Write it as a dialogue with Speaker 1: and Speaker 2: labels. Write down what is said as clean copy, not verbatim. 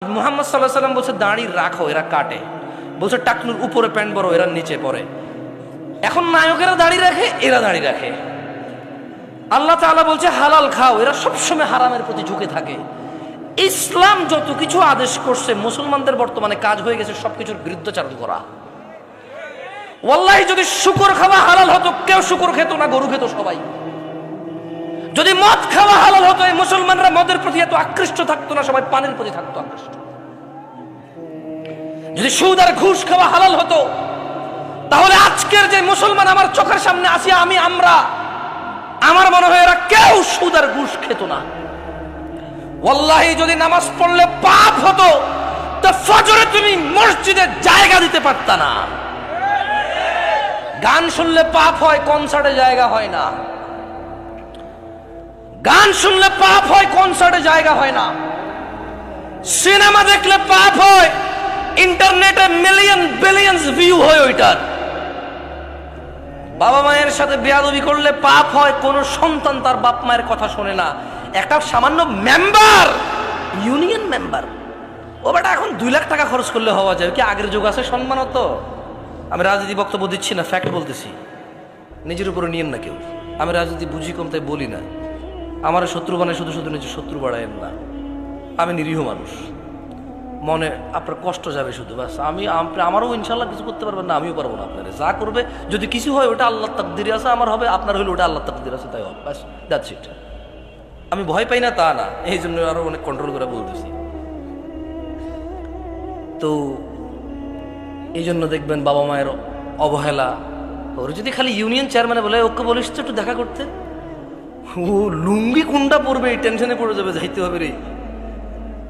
Speaker 1: মুহাম্মদ সাল্লাল্লাহু আলাইহি সাল্লাম বলছে দাড়ি রাখো, এরা কাটে। বলছে টাকনুর উপরে প্যান্ট বড়, এরা নিচে পরে। এখন নায়কেরা দাড়ি রাখে, এরা দাড়ি রাখে। আল্লাহ তাআলা বলছে হালাল খাও, এরা সবসময় হারামের প্রতি ঝুঁকে থাকে। ইসলাম যত কিছু আদেশ করছে মুসলমানদের বর্তমানে কাজ হয়ে গেছে সবকিছুর বিরুদ্ধাচরণ করা। ওয়াল্লাহি যদি শুকর খাওয়া হালাল হতো কেউ শুকর খেত না, গরু খেত সবাই। যদি মদ খাওয়া হালাল হতো এই মুসলমানরা মদের প্রতি এত আকৃষ্ট থাকতো না, সবাই পানের প্রতি থাকতো আকৃষ্ট। যদি সুদ আর ঘুষ খাওয়া হালাল হতো তাহলে আজকের যে মুসলমান আমার চোখের সামনে আসি আমার মনে হয় এরা কেউ সুদ আর ঘুষ খেত না। ওয়াল্লাহি যদি নামাজ পড়লে পাপ হতো তো ফজরে তুমি মসজিদে জায়গা দিতে পারতা না। গান শুনলে পাপ হয়, কনসার্টে জায়গা হয় না। গান শুনলে পাপ হয়, কনসার্টে জায়গা হয় না। সিনেমা দেখলে পাপ হয়, ইন্টারনেটে মিলিয়ন বিলিয়ন্স ভিউ হয় ওইটার। বাবা মায়ের সাথে বেয়াদবি করলে পাপ হয়, কোন সন্তান তার বাপ মায়ের কথা শোনে না। একটা সামান্য মেম্বার, ইউনিয়ন মেম্বার, ও বেটা এখন 2 লাখ টাকা খরচ করলে হওয়া যায় কি? আগের যুগ আছে সম্মান হতো। আমি রাজনীতি বক্তব্য দিচ্ছি না, ফ্যাক্ট বলতেছি, নিজের উপরে নিয়েন না কেউ। আমি রাজনীতি বুঝি কম তাই বলি না। আমার শত্রু বানায় শুধু শুধু নিজের শত্রু বাড়ায়েন না। আমি নিরীহ মানুষ, মনে আপনার কষ্ট যাবে শুধু, ব্যাস। আমারও ইনশাল্লাহ কিছু করতে পারবেন না, আমিও পারবো না। আপনারা যা করবে যদি কিছু হয় ওটা আল্লাহর তাকদিরে আছে, আমার হবে, আপনার হইলে ওটা আল্লাহর তাকদিরে আছে, তাই হবে, ব্যাস, দ্যাটস ইট। আমি ভয় পাই না তা না, এই জন্য আরো অনেক কন্ট্রোল করে বলতেছি। তো এই জন্য দেখবেন বাবা মায়ের অবহেলা। ওর যদি খালি ইউনিয়ন চেয়ারম্যানে বলে ওকে বলিস তো একটু দেখা করতে, ও লুঙ্গি কোনটা পরবে এই টেনশনে পড়ে যাবে, যাইতে হবে রে।